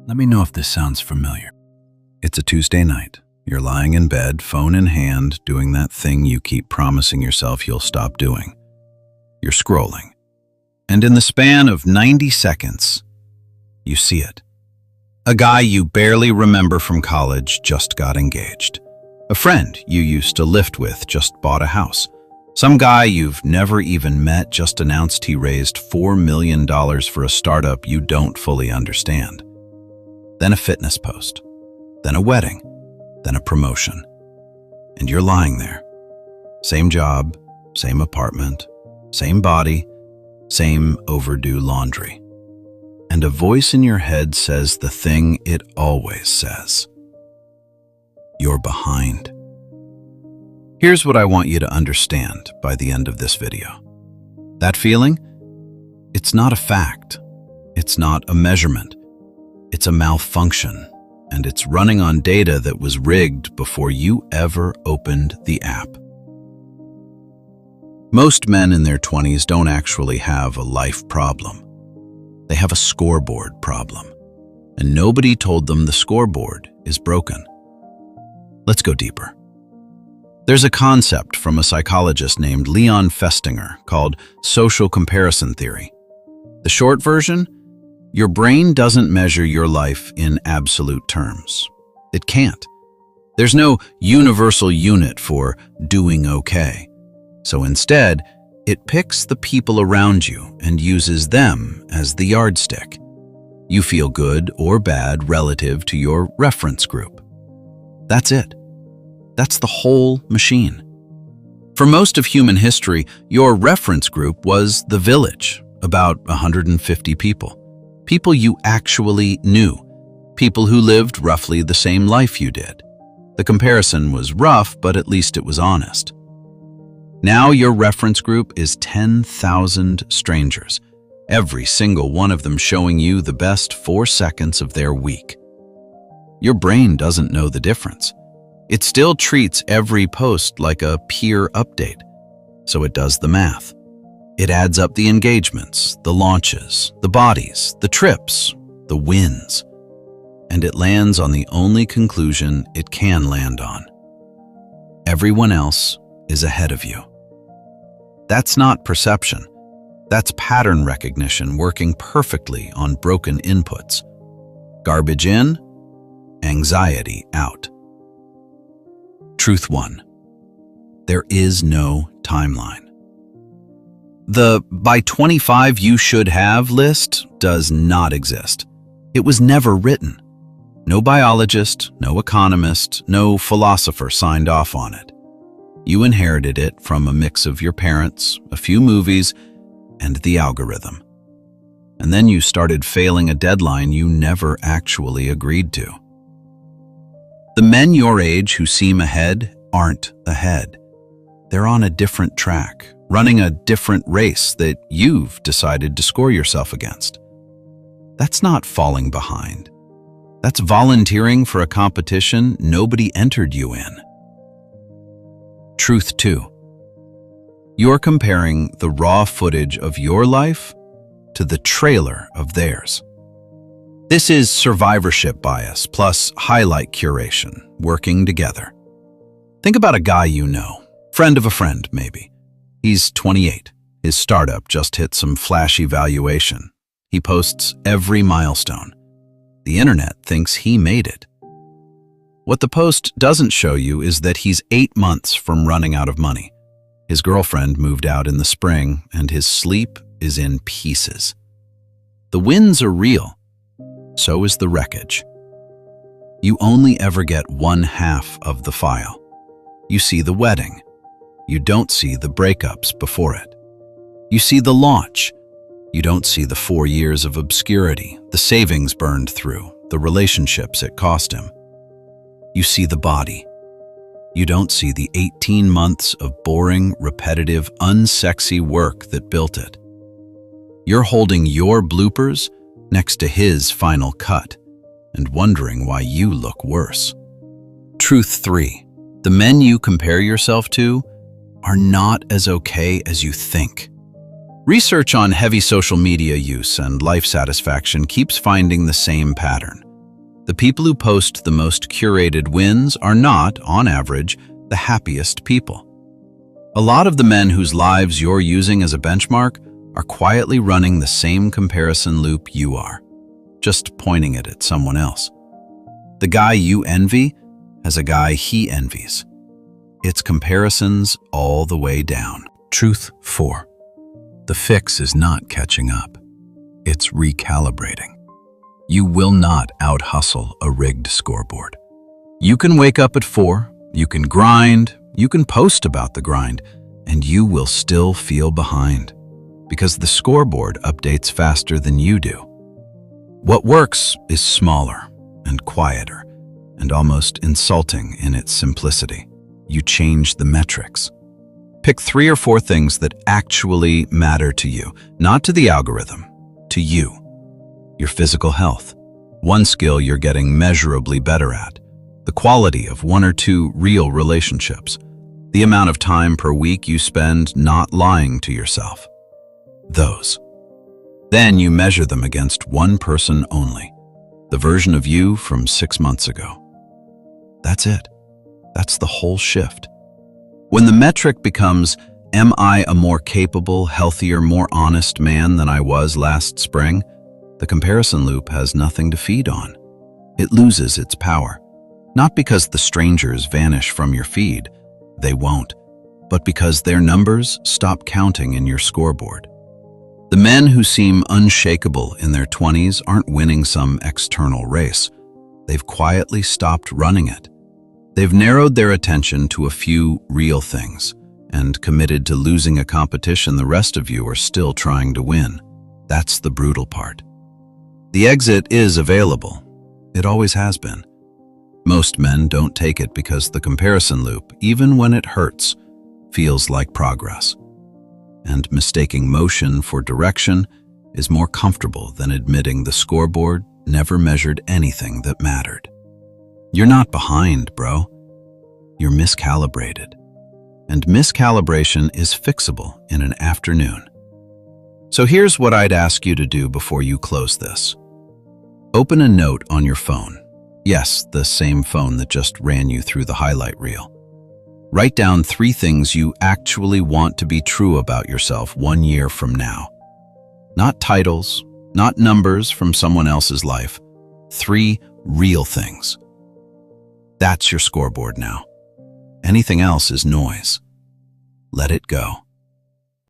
Let me know if this sounds familiar. It's a Tuesday night. You're lying in bed, phone in hand, doing that thing you keep promising yourself you'll stop doing. You're scrolling. And in the span of 90 seconds, you see it. A guy you barely remember from college just got engaged. A friend you used to lift with just bought a house. Some guy you've never even met just announced he raised $4 million for a startup you don't fully understand. Then a fitness post, then a wedding, then a promotion. And you're lying there. Same job, same apartment, same body, same overdue laundry. And a voice in your head says the thing it always says. You're behind. Here's what I want you to understand by the end of this video. That feeling? It's not a fact. It's not a measurement. It's a malfunction, and it's running on data that was rigged before you ever opened the app. Most men in their 20s don't actually have a life problem. They have a scoreboard problem, and nobody told them the scoreboard is broken. Let's go deeper. There's a concept from a psychologist named Leon Festinger called social comparison theory. The short version? Your brain doesn't measure your life in absolute terms. It can't. There's no universal unit for doing okay. So instead, it picks the people around you and uses them as the yardstick. You feel good or bad relative to your reference group. That's it. That's the whole machine. For most of human history, your reference group was the village, about 150 people. People you actually knew. People who lived roughly the same life you did. The comparison was rough, but at least it was honest. Now your reference group is 10,000 strangers, every single one of them showing you the best 4 seconds of their week. Your brain doesn't know the difference. It still treats every post like a peer update, so it does the math. It adds up the engagements, the launches, the bodies, the trips, the wins, and it lands on the only conclusion it can land on. Everyone else is ahead of you. That's not perception. That's pattern recognition working perfectly on broken inputs. Garbage in, anxiety out. Truth 1. There is no timeline. The by 25 you should have list does not exist. It was never written. No biologist, no economist, no philosopher signed off on it. You inherited it from a mix of your parents, a few movies, and the algorithm. And then you started failing a deadline you never actually agreed to. The men your age who seem ahead aren't ahead. They're on a different track, running a different race that you've decided to score yourself against. That's not falling behind. That's volunteering for a competition nobody entered you in. Truth 2. You're comparing the raw footage of your life to the trailer of theirs. This is survivorship bias plus highlight curation working together. Think about a guy you know, friend of a friend maybe. He's 28. His startup just hit some flashy valuation. He posts every milestone. The internet thinks he made it. What the post doesn't show you is that he's 8 months from running out of money. His girlfriend moved out in the spring, and his sleep is in pieces. The wins are real. So is the wreckage. You only ever get one half of the file. You see the wedding. You don't see the breakups before it. You see the launch. You don't see the 4 years of obscurity, the savings burned through, the relationships it cost him. You see the body. You don't see the 18 months of boring, repetitive, unsexy work that built it. You're holding your bloopers next to his final cut and wondering why you look worse. Truth 3. The men you compare yourself to are not as okay as you think. Research on heavy social media use and life satisfaction keeps finding the same pattern. The people who post the most curated wins are not, on average, the happiest people. A lot of the men whose lives you're using as a benchmark are quietly running the same comparison loop you are, just pointing it at someone else. The guy you envy has a guy he envies. It's comparisons all the way down. Truth 4. The fix is not catching up. It's recalibrating. You will not out-hustle a rigged scoreboard. You can wake up at 4, you can grind, you can post about the grind, and you will still feel behind because the scoreboard updates faster than you do. What works is smaller and quieter and almost insulting in its simplicity. You change the metrics. Pick 3 or 4 things that actually matter to you, not to the algorithm, to you. Your physical health, one skill you're getting measurably better at, the quality of 1 or 2 real relationships, the amount of time per week you spend not lying to yourself. Those. Then you measure them against one person only, the version of you from 6 months ago. That's it. That's the whole shift. When the metric becomes, am I a more capable, healthier, more honest man than I was last spring? The comparison loop has nothing to feed on. It loses its power. Not because the strangers vanish from your feed, they won't, but because their numbers stop counting in your scoreboard. The men who seem unshakable in their 20s aren't winning some external race. They've quietly stopped running it. They've narrowed their attention to a few real things and committed to losing a competition the rest of you are still trying to win. That's the brutal part. The exit is available. It always has been. Most men don't take it because the comparison loop, even when it hurts, feels like progress. And mistaking motion for direction is more comfortable than admitting the scoreboard never measured anything that mattered. You're not behind, bro. You're miscalibrated. And miscalibration is fixable in an afternoon. So here's what I'd ask you to do before you close this. Open a note on your phone. Yes, the same phone that just ran you through the highlight reel. Write down 3 things you actually want to be true about yourself 1 year from now. Not titles, not numbers from someone else's life. 3 real things. That's your scoreboard now. Anything else is noise. Let it go.